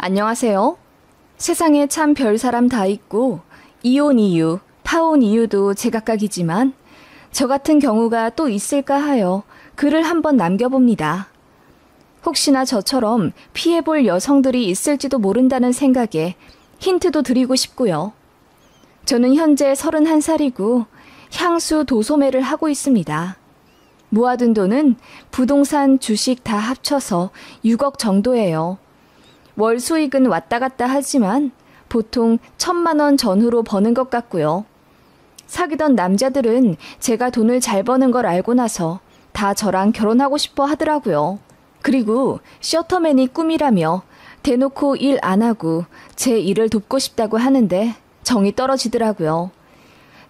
안녕하세요. 세상에 참 별 사람 다 있고 이혼 이유, 파혼 이유도 제각각이지만 저 같은 경우가 또 있을까 하여 글을 한번 남겨봅니다. 혹시나 저처럼 피해볼 여성들이 있을지도 모른다는 생각에 힌트도 드리고 싶고요. 저는 현재 31살이고 향수 도소매를 하고 있습니다. 모아둔 돈은 부동산, 주식 다 합쳐서 6억 정도예요. 월 수익은 왔다 갔다 하지만 보통 1,000만 원 전후로 버는 것 같고요. 사귀던 남자들은 제가 돈을 잘 버는 걸 알고 나서 다 저랑 결혼하고 싶어 하더라고요. 그리고 셔터맨이 꿈이라며 대놓고 일 안 하고 제 일을 돕고 싶다고 하는데 정이 떨어지더라고요.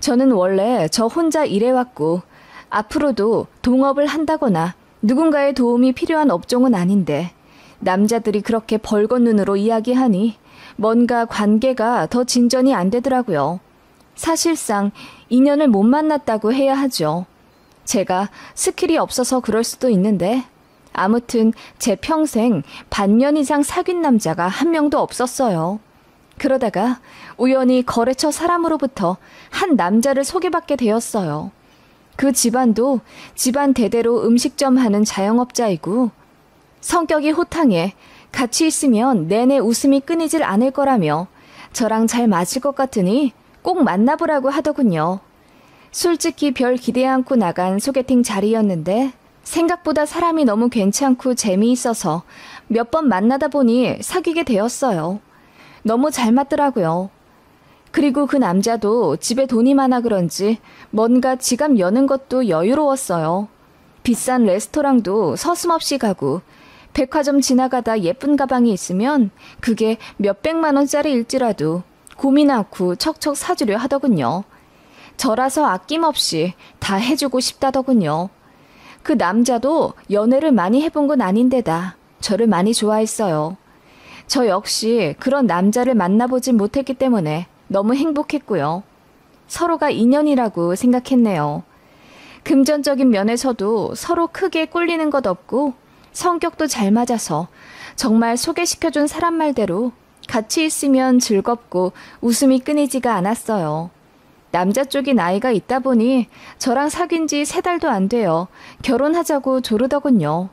저는 원래 저 혼자 일해왔고 앞으로도 동업을 한다거나 누군가의 도움이 필요한 업종은 아닌데 남자들이 그렇게 벌건 눈으로 이야기하니 뭔가 관계가 더 진전이 안 되더라고요. 사실상 인연을 못 만났다고 해야 하죠. 제가 스킬이 없어서 그럴 수도 있는데 아무튼 제 평생 반년 이상 사귄 남자가 한 명도 없었어요. 그러다가 우연히 거래처 사람으로부터 한 남자를 소개받게 되었어요. 그 집안도 집안 대대로 음식점 하는 자영업자이고 성격이 호탕해 같이 있으면 내내 웃음이 끊이질 않을 거라며 저랑 잘 맞을 것 같으니 꼭 만나보라고 하더군요. 솔직히 별 기대 않고 나간 소개팅 자리였는데 생각보다 사람이 너무 괜찮고 재미있어서 몇 번 만나다 보니 사귀게 되었어요. 너무 잘 맞더라고요. 그리고 그 남자도 집에 돈이 많아 그런지 뭔가 지갑 여는 것도 여유로웠어요. 비싼 레스토랑도 서슴없이 가고 백화점 지나가다 예쁜 가방이 있으면 그게 몇백만 원짜리일지라도 고민 않고 척척 사주려 하더군요. 저라서 아낌없이 다 해주고 싶다더군요. 그 남자도 연애를 많이 해본 건 아닌데다 저를 많이 좋아했어요. 저 역시 그런 남자를 만나보진 못했기 때문에 너무 행복했고요. 서로가 인연이라고 생각했네요. 금전적인 면에서도 서로 크게 꿀리는 것 없고 성격도 잘 맞아서 정말 소개시켜준 사람 말대로 같이 있으면 즐겁고 웃음이 끊이지가 않았어요. 남자 쪽이 나이가 있다 보니 저랑 사귄 지 3달도 안 돼요. 결혼하자고 조르더군요.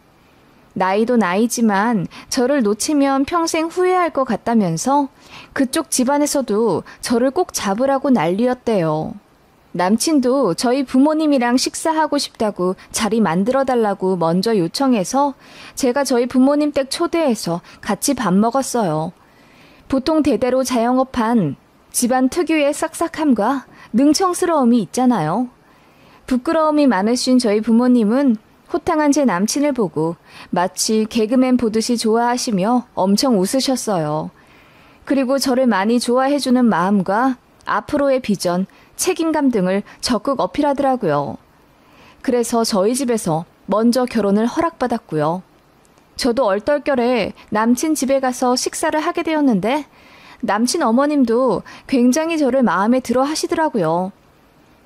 나이도 나이지만 저를 놓치면 평생 후회할 것 같다면서 그쪽 집안에서도 저를 꼭 잡으라고 난리였대요. 남친도 저희 부모님이랑 식사하고 싶다고 자리 만들어달라고 먼저 요청해서 제가 저희 부모님 댁 초대해서 같이 밥 먹었어요. 보통 대대로 자영업한 집안 특유의 싹싹함과 능청스러움이 있잖아요. 부끄러움이 많으신 저희 부모님은 호탕한 제 남친을 보고 마치 개그맨 보듯이 좋아하시며 엄청 웃으셨어요. 그리고 저를 많이 좋아해주는 마음과 앞으로의 비전, 책임감 등을 적극 어필하더라고요. 그래서 저희 집에서 먼저 결혼을 허락받았고요. 저도 얼떨결에 남친 집에 가서 식사를 하게 되었는데 남친 어머님도 굉장히 저를 마음에 들어 하시더라고요.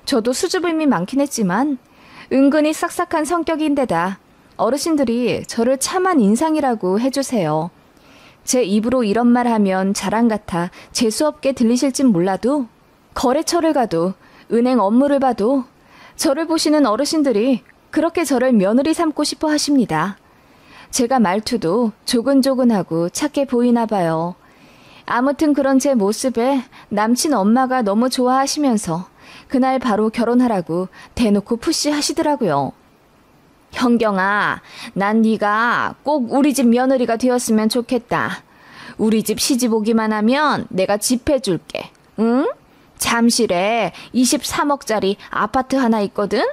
저도 수줍음이 많긴 했지만 은근히 싹싹한 성격인데다 어르신들이 저를 참한 인상이라고 해주세요. 제 입으로 이런 말 하면 자랑 같아 재수없게 들리실진 몰라도 거래처를 가도 은행 업무를 봐도 저를 보시는 어르신들이 그렇게 저를 며느리 삼고 싶어 하십니다. 제가 말투도 조근조근하고 착해 보이나 봐요. 아무튼 그런 제 모습에 남친 엄마가 너무 좋아하시면서 그날 바로 결혼하라고 대놓고 푸시하시더라고요. 현경아, 난 네가 꼭 우리 집 며느리가 되었으면 좋겠다. 우리 집 시집 오기만 하면 내가 집 해줄게. 응? 잠실에 23억짜리 아파트 하나 있거든?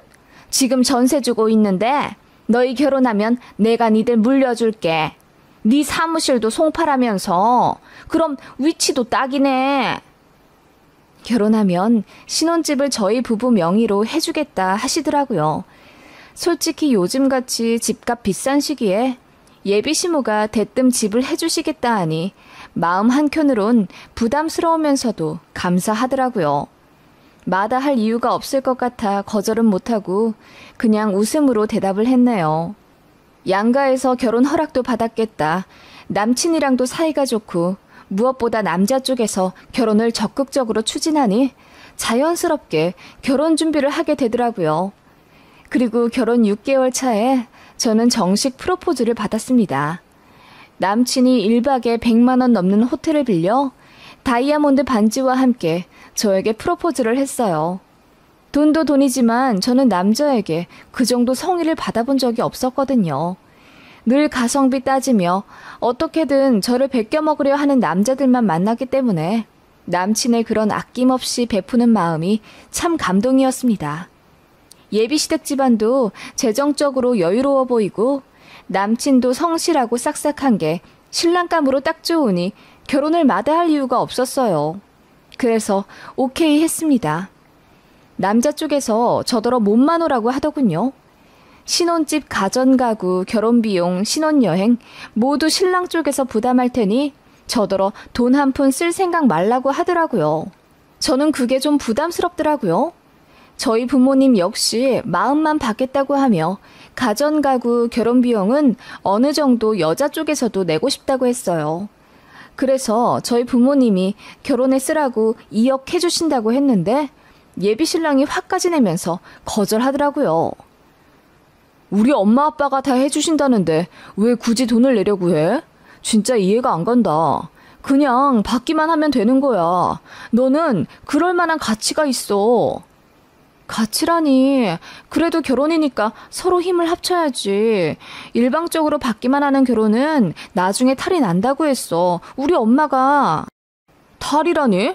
지금 전세 주고 있는데 너희 결혼하면 내가 니들 물려줄게. 네 사무실도 송파라면서. 그럼 위치도 딱이네. 결혼하면 신혼집을 저희 부부 명의로 해주겠다 하시더라고요. 솔직히 요즘같이 집값 비싼 시기에 예비 시모가 대뜸 집을 해주시겠다 하니 마음 한켠으론 부담스러우면서도 감사하더라고요. 마다할 이유가 없을 것 같아 거절은 못하고 그냥 웃음으로 대답을 했네요. 양가에서 결혼 허락도 받았겠다. 남친이랑도 사이가 좋고 무엇보다 남자 쪽에서 결혼을 적극적으로 추진하니 자연스럽게 결혼 준비를 하게 되더라고요. 그리고 결혼 6개월 차에 저는 정식 프로포즈를 받았습니다. 남친이 1박에 100만 원 넘는 호텔을 빌려 다이아몬드 반지와 함께 저에게 프로포즈를 했어요. 돈도 돈이지만 저는 남자에게 그 정도 성의를 받아본 적이 없었거든요. 늘 가성비 따지며 어떻게든 저를 베껴먹으려 하는 남자들만 만났기 때문에 남친의 그런 아낌없이 베푸는 마음이 참 감동이었습니다. 예비시댁 집안도 재정적으로 여유로워 보이고 남친도 성실하고 싹싹한 게 신랑감으로 딱 좋으니 결혼을 마다할 이유가 없었어요. 그래서 오케이 했습니다. 남자 쪽에서 저더러 몸만 오라고 하더군요. 신혼집, 가전가구, 결혼비용, 신혼여행 모두 신랑 쪽에서 부담할 테니 저더러 돈 한 푼 쓸 생각 말라고 하더라고요. 저는 그게 좀 부담스럽더라고요. 저희 부모님 역시 마음만 받겠다고 하며 가전가구, 결혼비용은 어느 정도 여자 쪽에서도 내고 싶다고 했어요. 그래서 저희 부모님이 결혼에 쓰라고 2억 해주신다고 했는데 예비신랑이 화까지 내면서 거절하더라고요. 우리 엄마 아빠가 다 해주신다는데 왜 굳이 돈을 내려고 해? 진짜 이해가 안 간다. 그냥 받기만 하면 되는 거야. 너는 그럴 만한 가치가 있어. 가치라니. 그래도 결혼이니까 서로 힘을 합쳐야지. 일방적으로 받기만 하는 결혼은 나중에 탈이 난다고 했어. 우리 엄마가. 탈이라니?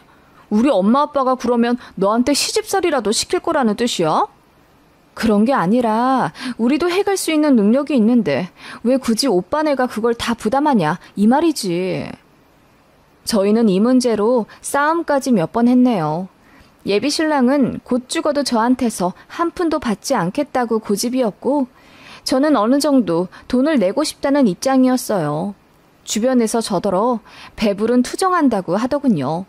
우리 엄마 아빠가 그러면 너한테 시집살이라도 시킬 거라는 뜻이야? 그런 게 아니라 우리도 해갈 수 있는 능력이 있는데 왜 굳이 오빠네가 그걸 다 부담하냐 이 말이지. 저희는 이 문제로 싸움까지 몇 번 했네요. 예비신랑은 곧 죽어도 저한테서 한 푼도 받지 않겠다고 고집이었고 저는 어느 정도 돈을 내고 싶다는 입장이었어요. 주변에서 저더러 배부른 투정한다고 하더군요.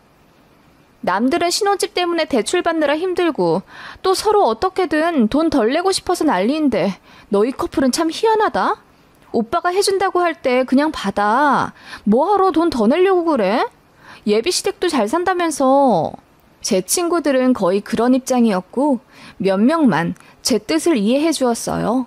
남들은 신혼집 때문에 대출 받느라 힘들고 또 서로 어떻게든 돈 덜 내고 싶어서 난리인데 너희 커플은 참 희한하다. 오빠가 해준다고 할 때 그냥 받아. 뭐하러 돈 더 내려고 그래? 예비시댁도 잘 산다면서. 제 친구들은 거의 그런 입장이었고 몇 명만 제 뜻을 이해해 주었어요.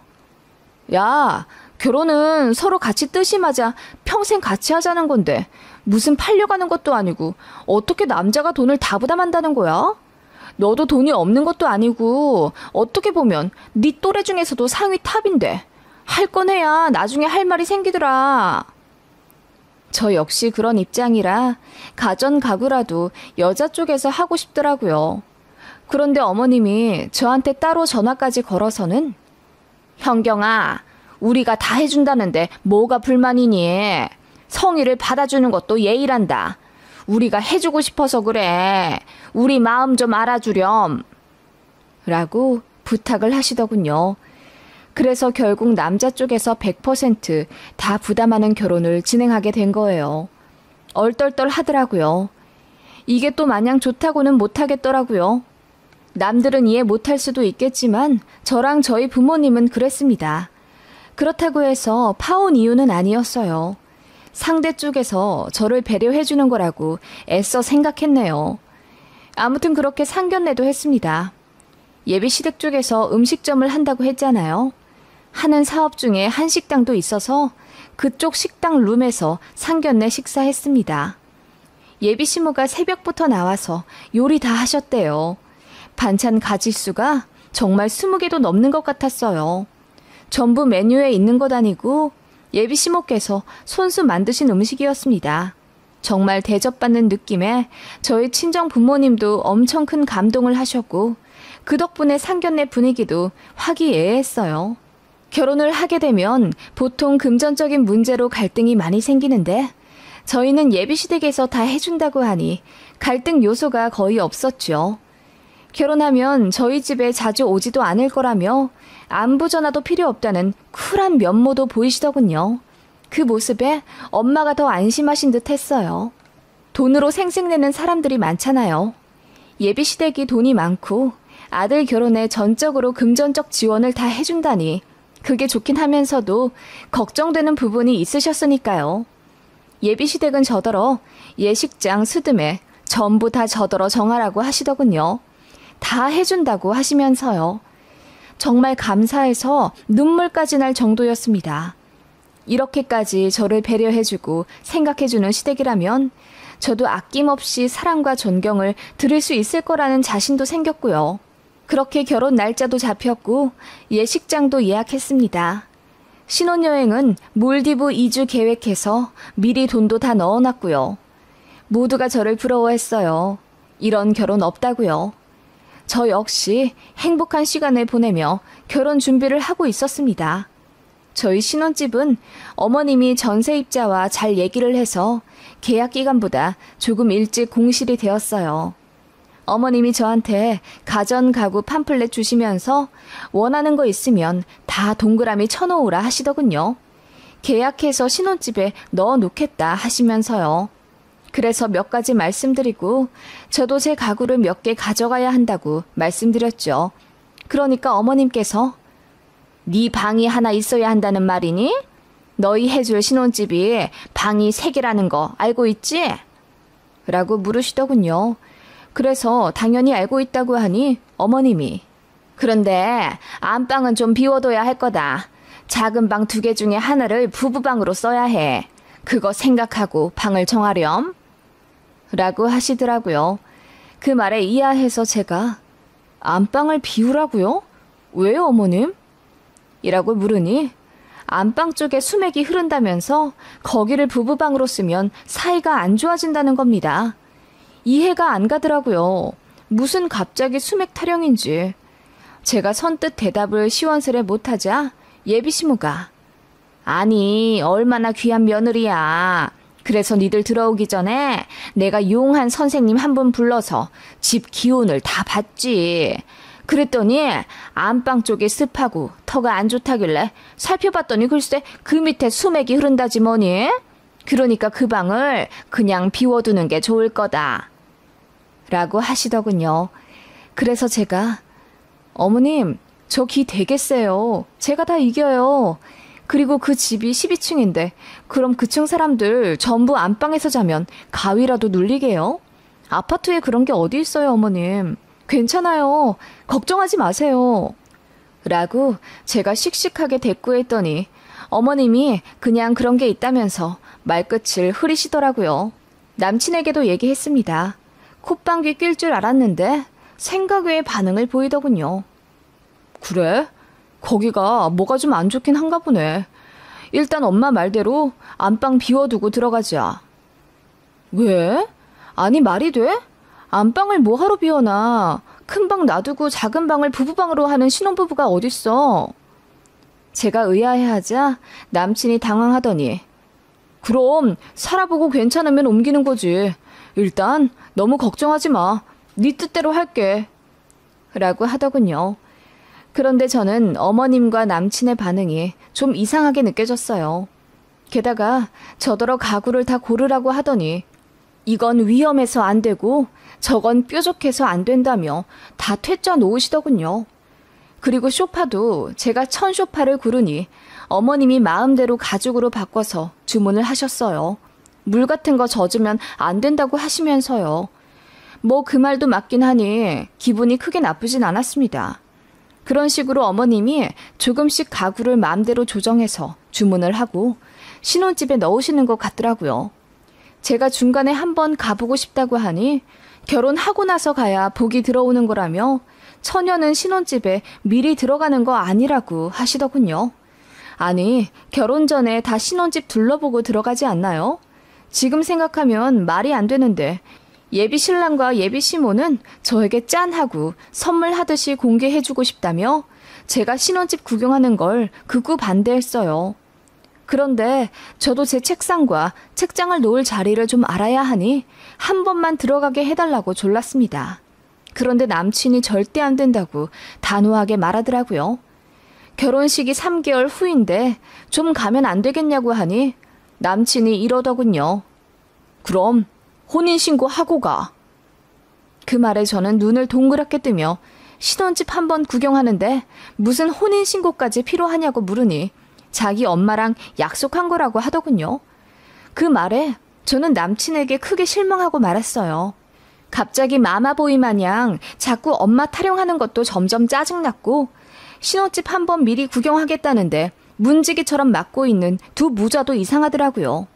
야, 결혼은 서로 같이 뜻이 맞아 평생 같이 하자는 건데 무슨 팔려가는 것도 아니고 어떻게 남자가 돈을 다 부담한다는 거야? 너도 돈이 없는 것도 아니고 어떻게 보면 네 또래 중에서도 상위 탑인데 할 건 해야 나중에 할 말이 생기더라. 저 역시 그런 입장이라 가전 가구라도 여자 쪽에서 하고 싶더라고요. 그런데 어머님이 저한테 따로 전화까지 걸어서는 현경아, 우리가 다 해준다는데 뭐가 불만이니? 성의를 받아주는 것도 예의란다. 우리가 해주고 싶어서 그래. 우리 마음 좀 알아주렴. 라고 부탁을 하시더군요. 그래서 결국 남자 쪽에서 100% 부담하는 결혼을 진행하게 된 거예요. 얼떨떨 하더라고요. 이게 또 마냥 좋다고는 못하겠더라고요. 남들은 이해 못할 수도 있겠지만 저랑 저희 부모님은 그랬습니다. 그렇다고 해서 파혼 이유는 아니었어요. 상대 쪽에서 저를 배려해주는 거라고 애써 생각했네요. 아무튼 그렇게 상견례도 했습니다. 예비시댁 쪽에서 음식점을 한다고 했잖아요. 하는 사업 중에 한식당도 있어서 그쪽 식당 룸에서 상견례 식사했습니다. 예비시모가 새벽부터 나와서 요리 다 하셨대요. 반찬 가짓수가 정말 20개도 넘는 것 같았어요. 전부 메뉴에 있는 것 아니고 예비시모께서 손수 만드신 음식이었습니다. 정말 대접받는 느낌에 저희 친정 부모님도 엄청 큰 감동을 하셨고 그 덕분에 상견례 분위기도 화기애애했어요. 결혼을 하게 되면 보통 금전적인 문제로 갈등이 많이 생기는데 저희는 예비시댁에서 다 해준다고 하니 갈등 요소가 거의 없었죠. 결혼하면 저희 집에 자주 오지도 않을 거라며 안부 전화도 필요 없다는 쿨한 면모도 보이시더군요. 그 모습에 엄마가 더 안심하신 듯 했어요. 돈으로 생색내는 사람들이 많잖아요. 예비시댁이 돈이 많고 아들 결혼에 전적으로 금전적 지원을 다 해준다니 그게 좋긴 하면서도 걱정되는 부분이 있으셨으니까요. 예비시댁은 저더러 예식장, 스드메 전부 다 저더러 정하라고 하시더군요. 다 해준다고 하시면서요. 정말 감사해서 눈물까지 날 정도였습니다. 이렇게까지 저를 배려해주고 생각해주는 시댁이라면 저도 아낌없이 사랑과 존경을 들을 수 있을 거라는 자신도 생겼고요. 그렇게 결혼 날짜도 잡혔고 예식장도 예약했습니다. 신혼여행은 몰디브 2주 계획해서 미리 돈도 다 넣어놨고요. 모두가 저를 부러워했어요. 이런 결혼 없다고요. 저 역시 행복한 시간을 보내며 결혼 준비를 하고 있었습니다. 저희 신혼집은 어머님이 전세입자와 잘 얘기를 해서 계약 기간보다 조금 일찍 공실이 되었어요. 어머님이 저한테 가전 가구 팜플렛 주시면서 원하는 거 있으면 다 동그라미 쳐놓으라 하시더군요. 계약해서 신혼집에 넣어놓겠다 하시면서요. 그래서 몇 가지 말씀드리고 저도 제 가구를 몇 개 가져가야 한다고 말씀드렸죠. 그러니까 어머님께서 네 방이 하나 있어야 한다는 말이니? 너희 해줄 신혼집이 방이 3개라는 거 알고 있지? 라고 물으시더군요. 그래서 당연히 알고 있다고 하니 어머님이 그런데 안방은 좀 비워둬야 할 거다. 작은 방 2개 중에 하나를 부부방으로 써야 해. 그거 생각하고 방을 정하렴. 라고 하시더라고요. 그 말에 이해해서 제가 안방을 비우라고요? 왜요, 어머님? 이라고 물으니 안방 쪽에 수맥이 흐른다면서 거기를 부부방으로 쓰면 사이가 안 좋아진다는 겁니다. 이해가 안 가더라고요. 무슨 갑자기 수맥 타령인지. 제가 선뜻 대답을 시원스레 못하자 예비시모가 아니 얼마나 귀한 며느리야. 그래서 니들 들어오기 전에 내가 용한 선생님 한 분 불러서 집 기운을 다 봤지. 그랬더니 안방 쪽이 습하고 터가 안 좋다길래 살펴봤더니 글쎄 그 밑에 수맥이 흐른다지 뭐니. 그러니까 그 방을 그냥 비워두는 게 좋을 거다. 라고 하시더군요. 그래서 제가 어머님 저 기 되게 세요. 제가 다 이겨요. 그리고 그 집이 12층인데 그럼 그층 사람들 전부 안방에서 자면 가위라도 눌리게요? 아파트에 그런 게 어디 있어요, 어머님. 괜찮아요. 걱정하지 마세요. 라고 제가 씩씩하게 대꾸했더니 어머님이 그냥 그런 게 있다면서 말끝을 흐리시더라고요. 남친에게도 얘기했습니다. 콧방귀 낄 줄 알았는데 생각 외의 반응을 보이더군요. 그래? 거기가 뭐가 좀 안 좋긴 한가 보네. 일단 엄마 말대로 안방 비워두고 들어가자. 왜? 아니 말이 돼? 안방을 뭐하러 비워놔. 큰 방 놔두고 작은 방을 부부방으로 하는 신혼부부가 어딨어. 제가 의아해하자 남친이 당황하더니 그럼 살아보고 괜찮으면 옮기는 거지. 일단 너무 걱정하지 마. 네 뜻대로 할게. 라고 하더군요. 그런데 저는 어머님과 남친의 반응이 좀 이상하게 느껴졌어요. 게다가 저더러 가구를 다 고르라고 하더니 이건 위험해서 안 되고 저건 뾰족해서 안 된다며 다 퇴짜 놓으시더군요. 그리고 소파도 제가 천 소파를 고르니 어머님이 마음대로 가죽으로 바꿔서 주문을 하셨어요. 물 같은 거 젖으면 안 된다고 하시면서요. 뭐 그 말도 맞긴 하니 기분이 크게 나쁘진 않았습니다. 그런 식으로 어머님이 조금씩 가구를 마음대로 조정해서 주문을 하고 신혼집에 넣으시는 것 같더라고요. 제가 중간에 한번 가보고 싶다고 하니 결혼하고 나서 가야 복이 들어오는 거라며 처녀는 신혼집에 미리 들어가는 거 아니라고 하시더군요. 아니, 결혼 전에 다 신혼집 둘러보고 들어가지 않나요? 지금 생각하면 말이 안 되는데 예비 신랑과 예비 시모는 저에게 짠하고 선물하듯이 공개해주고 싶다며 제가 신혼집 구경하는 걸 극구 반대했어요. 그런데 저도 제 책상과 책장을 놓을 자리를 좀 알아야 하니 한 번만 들어가게 해달라고 졸랐습니다. 그런데 남친이 절대 안 된다고 단호하게 말하더라고요. 결혼식이 3개월 후인데 좀 가면 안 되겠냐고 하니 남친이 이러더군요. 그럼 혼인신고 하고 가. 그 말에 저는 눈을 동그랗게 뜨며 신혼집 한번 구경하는데 무슨 혼인신고까지 필요하냐고 물으니 자기 엄마랑 약속한 거라고 하더군요. 그 말에 저는 남친에게 크게 실망하고 말았어요. 갑자기 마마보이 마냥 자꾸 엄마 타령하는 것도 점점 짜증났고 신혼집 한번 미리 구경하겠다는데 문지기처럼 맞고 있는 두 무자도 이상하더라고요.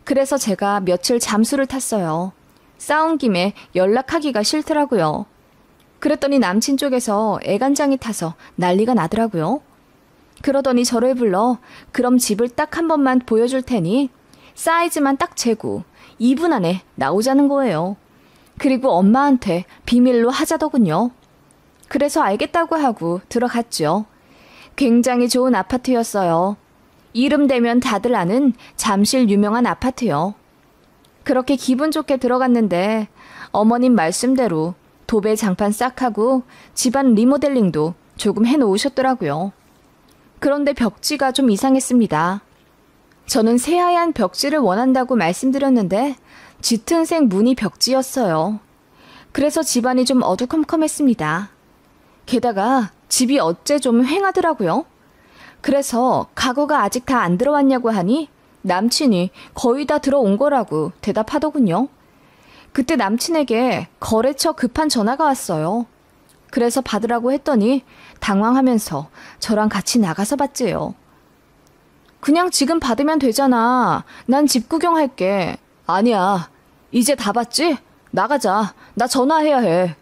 그래서 제가 며칠 잠수를 탔어요. 싸운 김에 연락하기가 싫더라고요. 그랬더니 남친 쪽에서 애간장이 타서 난리가 나더라고요. 그러더니 저를 불러 그럼 집을 딱 한 번만 보여줄 테니 사이즈만 딱 재고 2분 안에 나오자는 거예요. 그리고 엄마한테 비밀로 하자더군요. 그래서 알겠다고 하고 들어갔죠. 굉장히 좋은 아파트였어요. 이름 대면 다들 아는 잠실 유명한 아파트요. 그렇게 기분 좋게 들어갔는데 어머님 말씀대로 도배 장판 싹 하고 집안 리모델링도 조금 해놓으셨더라고요. 그런데 벽지가 좀 이상했습니다. 저는 새하얀 벽지를 원한다고 말씀드렸는데 짙은색 무늬 벽지였어요. 그래서 집안이 좀 어두컴컴했습니다. 게다가 집이 어째 좀 휑하더라고요. 그래서 가구가 아직 다 안 들어왔냐고 하니 남친이 거의 다 들어온 거라고 대답하더군요. 그때 남친에게 거래처 급한 전화가 왔어요. 그래서 받으라고 했더니 당황하면서 저랑 같이 나가서 받지요. 그냥 지금 받으면 되잖아. 난 집 구경할게. 아니야. 이제 다 받지? 나가자. 나 전화해야 해.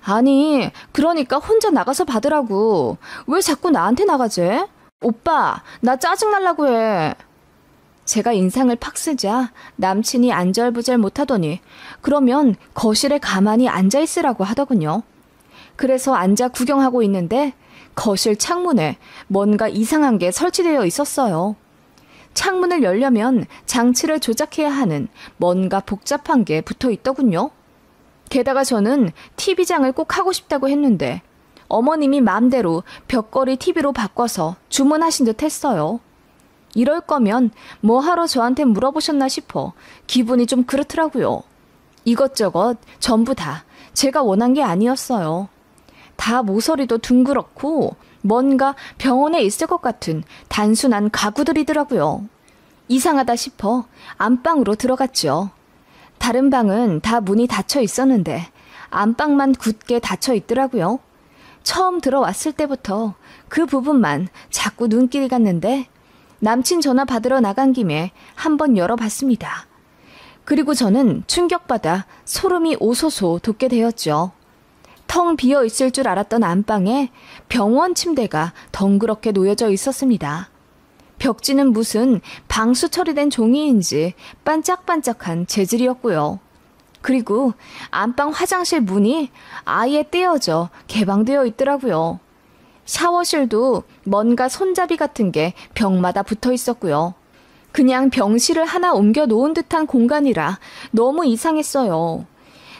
아니, 그러니까 혼자 나가서 받으라고. 왜 자꾸 나한테 나가재? 오빠, 나 짜증날라고 해. 제가 인상을 팍 쓰자 남친이 안절부절 못하더니 그러면 거실에 가만히 앉아있으라고 하더군요. 그래서 앉아 구경하고 있는데 거실 창문에 뭔가 이상한 게 설치되어 있었어요. 창문을 열려면 장치를 조작해야 하는 뭔가 복잡한 게 붙어 있더군요. 게다가 저는 TV장을 꼭 하고 싶다고 했는데 어머님이 마음대로 벽걸이 TV로 바꿔서 주문하신 듯 했어요. 이럴 거면 뭐하러 저한테 물어보셨나 싶어 기분이 좀 그렇더라고요. 이것저것 전부 다 제가 원한 게 아니었어요. 다 모서리도 둥그렇고 뭔가 병원에 있을 것 같은 단순한 가구들이더라고요. 이상하다 싶어 안방으로 들어갔죠. 다른 방은 다 문이 닫혀 있었는데 안방만 굳게 닫혀 있더라고요. 처음 들어왔을 때부터 그 부분만 자꾸 눈길이 갔는데 남친 전화 받으러 나간 김에 한번 열어봤습니다. 그리고 저는 충격받아 소름이 오소소 돋게 되었죠. 텅 비어 있을 줄 알았던 안방에 병원 침대가 덩그렇게 놓여져 있었습니다. 벽지는 무슨 방수 처리된 종이인지 반짝반짝한 재질이었고요. 그리고 안방 화장실 문이 아예 떼어져 개방되어 있더라고요. 샤워실도 뭔가 손잡이 같은 게 벽마다 붙어 있었고요. 그냥 병실을 하나 옮겨 놓은 듯한 공간이라 너무 이상했어요.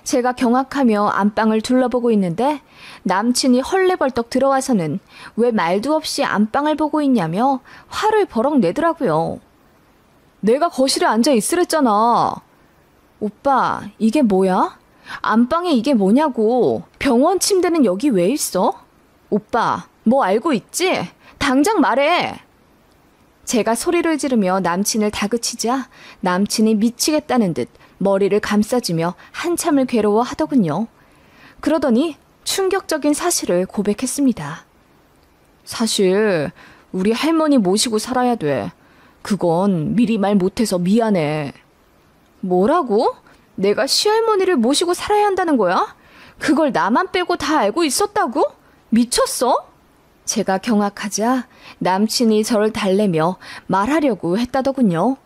제가 경악하며 안방을 둘러보고 있는데 남친이 헐레벌떡 들어와서는 왜 말도 없이 안방을 보고 있냐며 화를 버럭 내더라고요. 내가 거실에 앉아 있으랬잖아. 오빠, 이게 뭐야? 안방에 이게 뭐냐고. 병원 침대는 여기 왜 있어? 오빠, 뭐 알고 있지? 당장 말해. 제가 소리를 지르며 남친을 다그치자 남친이 미치겠다는 듯 머리를 감싸주며 한참을 괴로워하더군요. 그러더니 충격적인 사실을 고백했습니다. 사실 우리 할머니 모시고 살아야 돼. 그건 미리 말 못해서 미안해. 뭐라고? 내가 시할머니를 모시고 살아야 한다는 거야? 그걸 나만 빼고 다 알고 있었다고? 미쳤어? 제가 경악하자 남친이 저를 달래며 말하려고 했다더군요.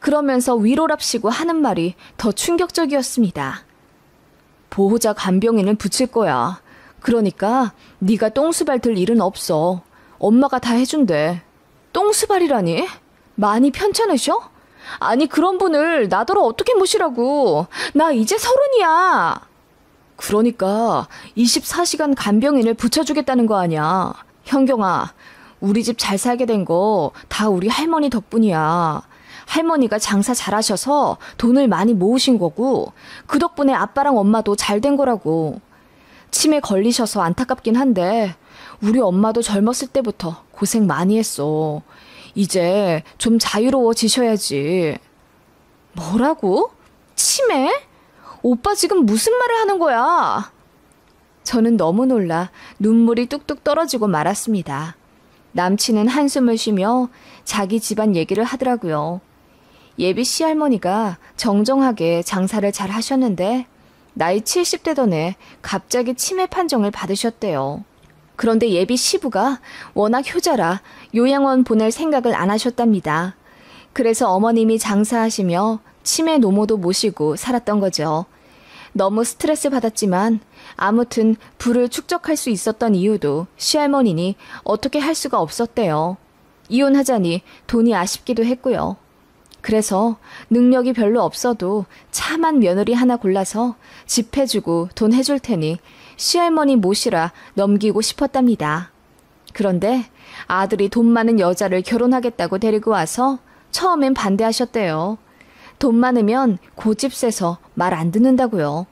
그러면서 위로랍시고 하는 말이 더 충격적이었습니다. 보호자 간병인을 붙일 거야. 그러니까 네가 똥수발 들 일은 없어. 엄마가 다 해준대. 똥수발이라니? 많이 편찮으셔? 아니 그런 분을 나더러 어떻게 모시라고. 나 이제 30이야. 그러니까 24시간 간병인을 붙여주겠다는 거 아니야. 현경아, 우리 집 잘 살게 된 거 다 우리 할머니 덕분이야. 할머니가 장사 잘하셔서 돈을 많이 모으신 거고 그 덕분에 아빠랑 엄마도 잘 된 거라고. 치매 걸리셔서 안타깝긴 한데 우리 엄마도 젊었을 때부터 고생 많이 했어. 이제 좀 자유로워지셔야지. 뭐라고? 치매? 오빠 지금 무슨 말을 하는 거야? 저는 너무 놀라 눈물이 뚝뚝 떨어지고 말았습니다. 남친은 한숨을 쉬며 자기 집안 얘기를 하더라고요. 예비 시할머니가 정정하게 장사를 잘 하셨는데 나이 70대던 해 갑자기 치매 판정을 받으셨대요. 그런데 예비 시부가 워낙 효자라 요양원 보낼 생각을 안 하셨답니다. 그래서 어머님이 장사하시며 치매 노모도 모시고 살았던 거죠. 너무 스트레스 받았지만 아무튼 부를 축적할 수 있었던 이유도 시할머니니 어떻게 할 수가 없었대요. 이혼하자니 돈이 아쉽기도 했고요. 그래서 능력이 별로 없어도 참한 며느리 하나 골라서 집 해주고 돈 해줄 테니 시할머니 모시라 넘기고 싶었답니다. 그런데 아들이 돈 많은 여자를 결혼하겠다고 데리고 와서 처음엔 반대하셨대요. 돈 많으면 고집 세서 말 안 듣는다고요.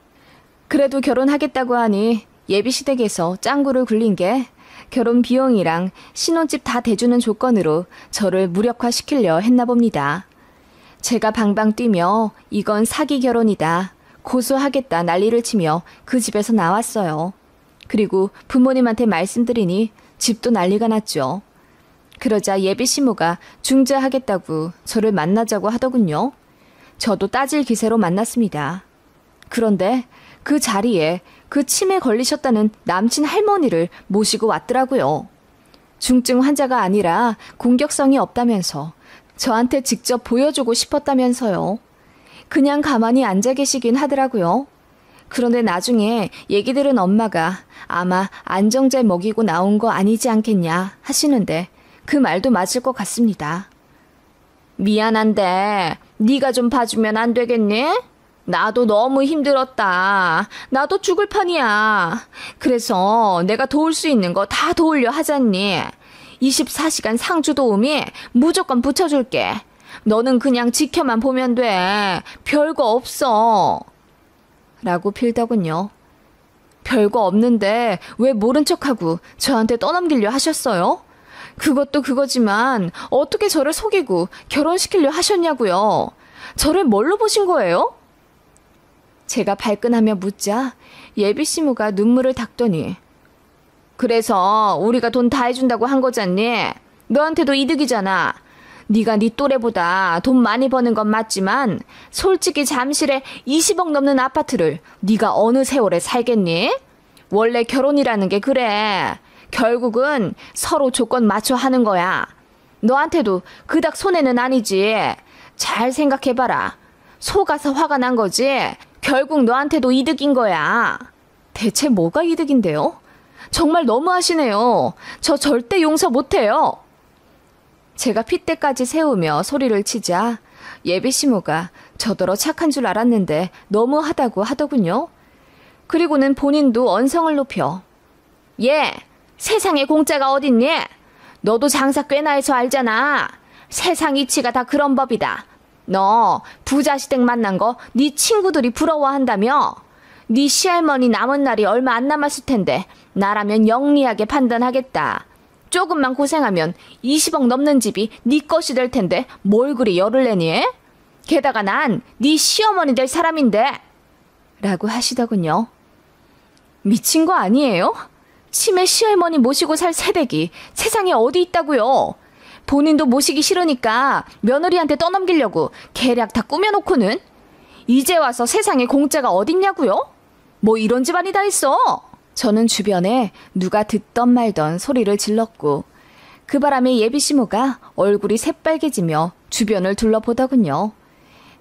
그래도 결혼하겠다고 하니 예비시댁에서 짱구를 굴린 게 결혼 비용이랑 신혼집 다 대주는 조건으로 저를 무력화시키려 했나 봅니다. 제가 방방 뛰며 이건 사기 결혼이다, 고소하겠다 난리를 치며 그 집에서 나왔어요. 그리고 부모님한테 말씀드리니 집도 난리가 났죠. 그러자 예비 시모가 중재하겠다고 저를 만나자고 하더군요. 저도 따질 기세로 만났습니다. 그런데 그 자리에 그 치매 걸리셨다는 남친 할머니를 모시고 왔더라고요. 중증 환자가 아니라 공격성이 없다면서 저한테 직접 보여주고 싶었다면서요. 그냥 가만히 앉아 계시긴 하더라고요. 그런데 나중에 얘기 들은 엄마가 아마 안정제 먹이고 나온 거 아니지 않겠냐 하시는데 그 말도 맞을 것 같습니다. 미안한데 네가 좀 봐주면 안 되겠니? 나도 너무 힘들었다. 나도 죽을 판이야. 그래서 내가 도울 수 있는 거 다 도우려 하잖니. 24시간 상주 도우미 무조건 붙여줄게. 너는 그냥 지켜만 보면 돼. 별거 없어. 라고 빌더군요. 별거 없는데 왜 모른 척하고 저한테 떠넘기려 하셨어요? 그것도 그거지만 어떻게 저를 속이고 결혼시키려 하셨냐고요. 저를 뭘로 보신 거예요? 제가 발끈하며 묻자 예비 시모가 눈물을 닦더니 그래서 우리가 돈 다 해준다고 한 거잖니. 너한테도 이득이잖아. 네가 네 또래보다 돈 많이 버는 건 맞지만 솔직히 잠실에 20억 넘는 아파트를 네가 어느 세월에 살겠니? 원래 결혼이라는 게 그래. 결국은 서로 조건 맞춰 하는 거야. 너한테도 그닥 손해는 아니지. 잘 생각해봐라. 속아서 화가 난 거지. 결국 너한테도 이득인 거야. 대체 뭐가 이득인데요? 정말 너무하시네요. 저 절대 용서 못해요. 제가 핏대까지 세우며 소리를 치자 예비 시모가 저더러 착한 줄 알았는데 너무하다고 하더군요. 그리고는 본인도 언성을 높여 예, 세상에 공짜가 어딨니? 너도 장사 꽤나 해서 알잖아. 세상 이치가 다 그런 법이다. 너 부자 시댁 만난 거 네 친구들이 부러워한다며? 네 시할머니 남은 날이 얼마 안 남았을 텐데 나라면 영리하게 판단하겠다. 조금만 고생하면 20억 넘는 집이 네 것이 될 텐데 뭘 그리 열을 내니? 게다가 난 네 시어머니 될 사람인데 라고 하시더군요. 미친 거 아니에요? 치매 시할머니 모시고 살 새댁이 세상에 어디 있다고요? 본인도 모시기 싫으니까 며느리한테 떠넘기려고 계략 다 꾸며놓고는 이제 와서 세상에 공짜가 어딨냐고요? 뭐 이런 집안이 다 있어. 저는 주변에 누가 듣던 말던 소리를 질렀고 그 바람에 예비 시모가 얼굴이 새빨개지며 주변을 둘러보더군요.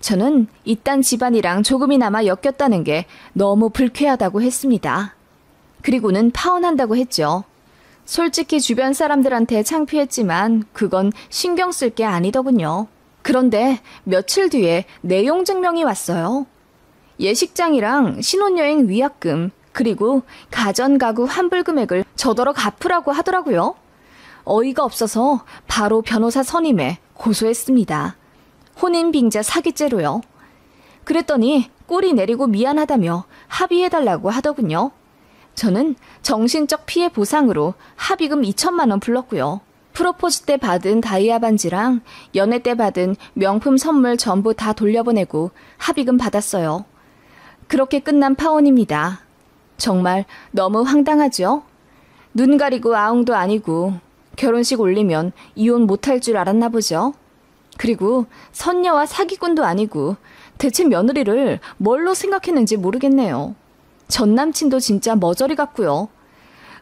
저는 이딴 집안이랑 조금이나마 엮였다는 게 너무 불쾌하다고 했습니다. 그리고는 파혼한다고 했죠. 솔직히 주변 사람들한테 창피했지만 그건 신경 쓸 게 아니더군요. 그런데 며칠 뒤에 내용 증명이 왔어요. 예식장이랑 신혼여행 위약금 그리고 가전가구 환불 금액을 저더러 갚으라고 하더라고요. 어이가 없어서 바로 변호사 선임해 고소했습니다. 혼인빙자 사기죄로요. 그랬더니 꼬리 내리고 미안하다며 합의해달라고 하더군요. 저는 정신적 피해 보상으로 합의금 2천만 원 불렀고요. 프로포즈 때 받은 다이아 반지랑 연애 때 받은 명품 선물 전부 다 돌려보내고 합의금 받았어요. 그렇게 끝난 파혼입니다. 정말 너무 황당하죠? 눈 가리고 아웅도 아니고 결혼식 올리면 이혼 못할 줄 알았나 보죠. 그리고 선녀와 사기꾼도 아니고 대체 며느리를 뭘로 생각했는지 모르겠네요. 전 남친도 진짜 머저리 같고요.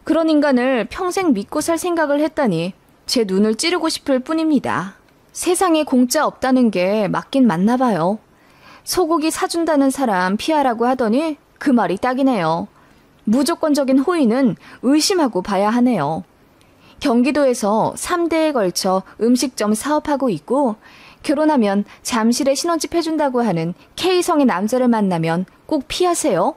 그런 인간을 평생 믿고 살 생각을 했다니 제 눈을 찌르고 싶을 뿐입니다. 세상에 공짜 없다는 게 맞긴 맞나 봐요. 소고기 사준다는 사람 피하라고 하더니 그 말이 딱이네요. 무조건적인 호의는 의심하고 봐야 하네요. 경기도에서 3대에 걸쳐 음식점 사업하고 있고 결혼하면 잠실에 신혼집 해준다고 하는 K성의 남자를 만나면 꼭 피하세요.